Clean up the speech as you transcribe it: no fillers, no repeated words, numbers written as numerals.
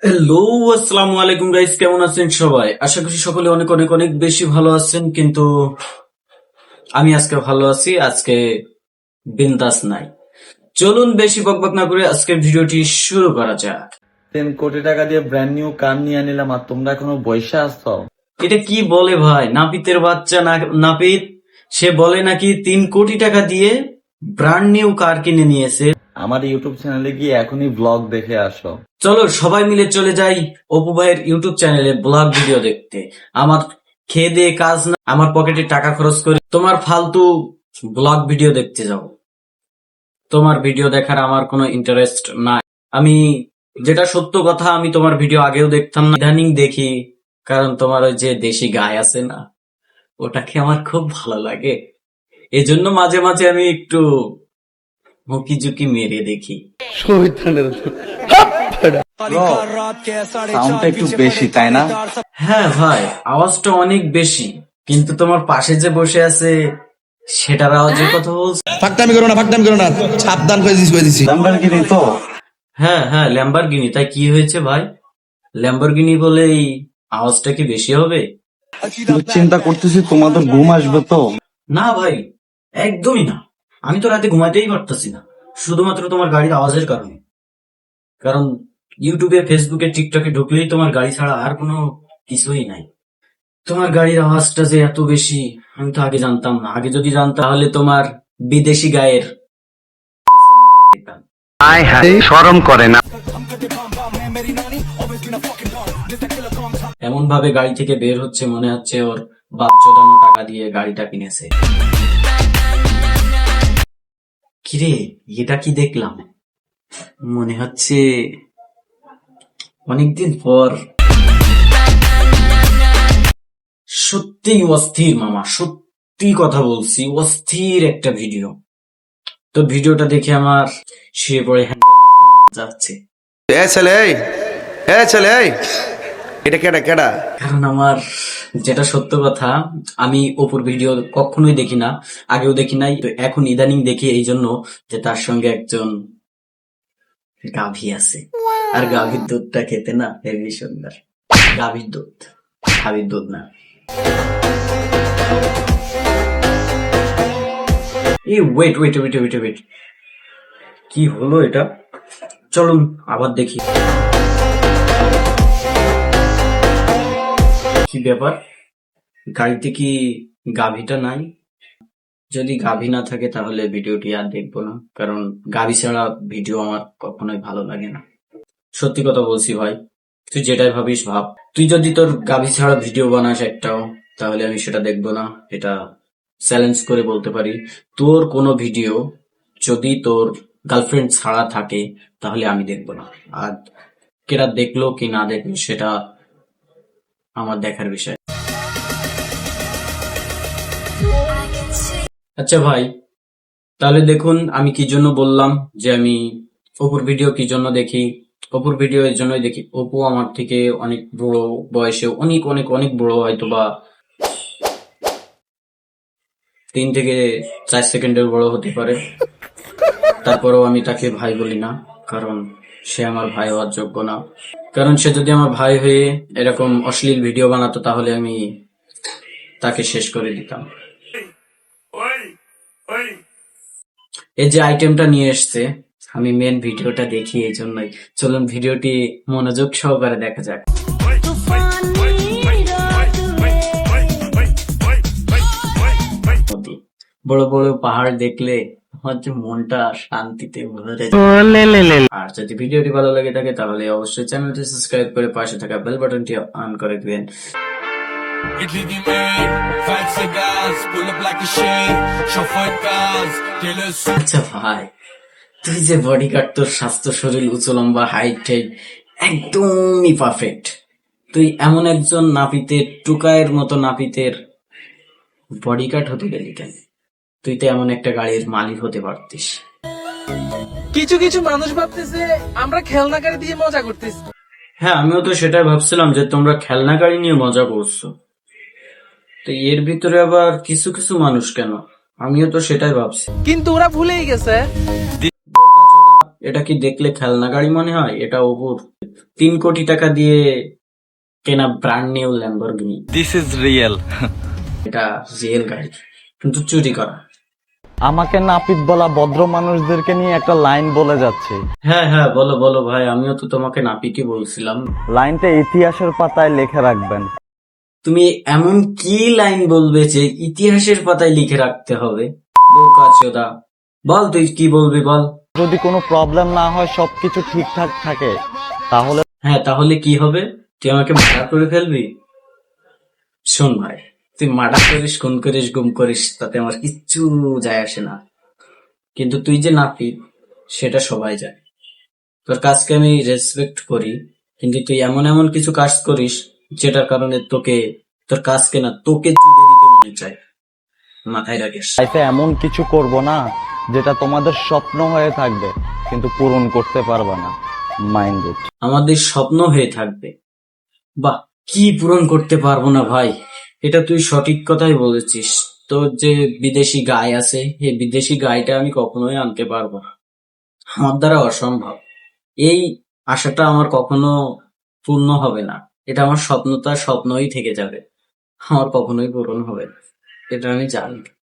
Hello, আসসালামু আলাইকুম guys, কেমন আছেন সবাই? আশা করি সকলে অনেক অনেক অনেক বেশি ভালো আছেন, কিন্তু আমি আজকে ভালো আছি। আজকে বিন্দাস নাই। চলুন বেশি বকবক না করে আজকের ভিডিওটি শুরু করা যাক। 3 কোটি টাকা দিয়ে ব্র্যান্ড নিউ কার নিয়ে নিলাম আর তোমরা এখনো বসে আসছো। এটা কি বলে ভাই? নাপিতের বাচ্চা নাপিত, সে বলে নাকি 3 কোটি টাকা দিয়ে ব্র্যান্ড নিউ কার কিনে নিয়েছে। আমার ইউটিউব চ্যানেলে গিয়ে এখনই ব্লগ দেখে আসো। চলো সবাই মিলে চলে যাই অপু ভাইয়ের ইউটিউব চ্যানেলে ব্লগ ভিডিও দেখতে। আমার খেয়ে দিয়ে কাজ না, আমার পকেটে টাকা খরচ করে তোমার ফালতু ব্লগ ভিডিও দেখতে যাও। তোমার ভিডিও দেখার আমার কোনো ইন্টারেস্ট নাই। আমি যেটা সত্য কথা, আমি তোমার ভিডিও আগেও দেখতাম না, ইদানিং দেখি। কারণ তোমার ওই যে দেশি গায় আছে না, ওটাকে আমার খুব ভালো লাগে। এজন্য মাঝে মাঝে আমি একটু হুকি ঝুঁকি মেরে দেখি। সাউন্ডটা একটু বেশি তাই না? হ্যাঁ ভাই, আওয়াজটা অনেক বেশি, কিন্তু তোমার পাশে যে বসে আছে সেটার আওয়াজের কথা বলছো। ফাঁকতামি করো না সাবধান করে দিছি ল্যাম্বরগিনি তো। হ্যাঁ হ্যাঁ, ল্যাম্বরগিনি। তাই কি হয়েছে ভাই? ল্যাম্বরগিনি বলে এই আওয়াজটা কি বেশি হবে? চিন্তা করতেছি তোমাদের ঘুম আসবে তো। না ভাই, একদমই না। আমি তো রাতে ঘুমাতেই পারতাছি না, শুধুমাত্র তোমার গাড়ির আওয়াজের কারণে। কারণ ইউটিউবে, ফেসবুকে, টিকটকে ঢুকলেই তোমার গাড়ি ছাড়া আর কোনো কিছুই নাই। তোমার গাড়ির আওয়াজটা যে এত বেশি, আমি তো আগে জানতাম না। আগে যদি জানতাম তাহলে তোমার বিদেশি গায়ের এমন ভাবে গাড়ি থেকে বের হচ্ছে, মনে হচ্ছে ওর বাপ চোদানো টাকা দিয়ে গাড়িটা কিনেছে। কিরে, এটা কি দেখলাম? মনে হচ্ছে অনেকদিন পর। সত্যি অস্থির মামা, সত্যি কথা বলছি, অস্থির একটা ভিডিও। তো ভিডিওটা দেখে আমার শুয়ে পড়ে যাচ্ছে। এটা কেডা কারণ আমার যেটা সত্য কথা, আমি অপুর ভিডিও কখনোই দেখি না, আগেও দেখি নাই, তো এখন ইদানিং দেখি এই জন্য যে তার সঙ্গে একজন গাভী আছে। আর গাভীর দুধটা খেতে না হেবি সুন্দর। গাভীর দুধ, গাভীর দুধ না। এই wait wait wait wait wait, কি হলো এটা? চলুন আবার দেখি কি ব্যাপার। গাড়িতে কি গাভীটা নাই? যদি গাভী না থাকে তাহলে ভিডিওটি আর দেখবো না, কারণ গাভী ছাড়া ভিডিও আমার কখনোই ভালো লাগে না। সত্যি কথা বলছি ভাই, তুই যেটাই ভাবিস ভাব। তুই যদি তোর গাভী ছাড়া ভিডিও বানাস একটাও, তাহলে আমি সেটা দেখবো না। এটা চ্যালেঞ্জ করে বলতে পারি। তোর কোনো ভিডিও যদি তোর গার্লফ্রেন্ড ছাড়া থাকে তাহলে আমি দেখবো না। আর কেরা দেখলো কি না দেখলো সেটা আমার দেখার বিষয়। আচ্ছা ভাই, তাহলে দেখুন আমি কি জন্য বললাম যে আমি অপুর ভিডিও কি জন্য দেখি। অপুর ভিডিও এর জন্যই দেখি, অপু আমার থেকে অনেক বড়, বয়সে অনেক অনেক অনেক বড়, হয়তো বা 3 থেকে 4 সেকেন্ডের বড় হতে পারে। তারপরেও আমি তাকে ভাই বলি না, কারণ সে আমার ভাই হওয়ার যোগ্য না। কারণ সে যদি আমার ভাই হয়ে এরকম অশ্লীল ভিডিও বানাতো তাহলে আমি তাকে শেষ করে দিতাম। এই যে আইটেমটা নিয়ে এসছে, আমি মেন ভিডিওটা দেখি এই জন্যই। চলুন ভিডিওটি মনোযোগ সহকারে দেখা যাক। বড় বড় পাহাড় দেখলে আমার যে মনটা শান্তিতে ভরে যায়। আর যদি ভিডিওটি ভালো লাগে থাকে তাহলে অবশ্যই চ্যানেলটি সাবস্ক্রাইব করে পাশে থাকা বেল বাটনটি অন করে দিবেন। আচ্ছা ভাই, তুই যে বডি কাট, তোর স্বাস্থ্য, শরীর, উঁচু লম্বা, হাইট টাইট একদমই পারফেক্ট। তুই এমন একজন নাপিতের, টুকায়ের মতো নাপিতের বডি কাট হতে গেলি কেন? তুই তো এমন একটা গাড়ির মালিক হতে পারতিস। কিছু কিছু মানুষ ভাবতেছে আমরা খেলনা গাড়ি দিয়ে মজা করতেছি। হ্যাঁ, আমিও তো সেটাই ভাবছিলাম যে তোমরা খেলনা গাড়ি নিয়ে মজা করছো। তো এর ভিতরে আবার কিছু কিছু মানুষ কেন? আমিও তো সেটাই ভাবছি। কিন্তু ওরা ভুলেই গেছে এটা কি দেখলে খেলনা গাড়ি মনে হয়? এটা ওপর 3 কোটি টাকা দিয়ে কেনা brand new Lamborghini. This is real. এটা রিয়েল গাড়ি, কিন্তু চুরি করা। আমাকে নাপিত বলা ভদ্র মানুষদেরকে নিয়ে একটা লাইন বলে যাচ্ছে। হ্যাঁ হ্যাঁ, বলো বলো ভাই, আমিও তো তোমাকে নাপিতই বলছিলাম। লাইনটা ইতিহাসের পাতায় লিখে রাখবেন। তুমি এমন কি লাইন বলবে যে ইতিহাসের পাতায় লিখে রাখতে হবে? বোকাচোদা, বল তুই কি বলবি বল। যদি কোনো প্রবলেম না হয়, সবকিছু ঠিকঠাক থাকে, তাহলে হ্যাঁ, তাহলে কি হবে? তুই আমাকে মার্ডার করে ফেলবি? শোন ভাই, তুই মার্ডার করিস, খুন করিস, গুম করিস, তাতে আমার কিচ্ছু যায় আসে না। কিন্তু তুই যে নাপিত সেটা সবাই জানে। তোর কাজকে আমি রেসপেক্ট করি, কিন্তু তুই এমন এমন কিছু কাজ করিস যেটার কারণে তোর কাজকে না তোকে চুড়ে দিতে মনে চায়। মাথায় রাখিস। লাইফে এমন কিছু করব না যেটা তোমাদের স্বপ্ন হয়ে থাকবে কিন্তু পূরণ করতে পারবে না। Mind it. আমাদের স্বপ্ন হয়ে থাকবে, বাহ, কি পূরণ করতে পারবো না ভাই? এটা তুই সঠিক কথাই বলেছিস। তোর যে বিদেশি গাই আছে, এই বিদেশি গাইটা আমি কখনোই আনতে পারবো না, আমার দ্বারা অসম্ভব। এই আশাটা আমার কখনো পূর্ণ হবে না। এটা আমার স্বপ্নই থেকে যাবে, আমার কখনোই পূরণ হবে না, এটা আমি জানি।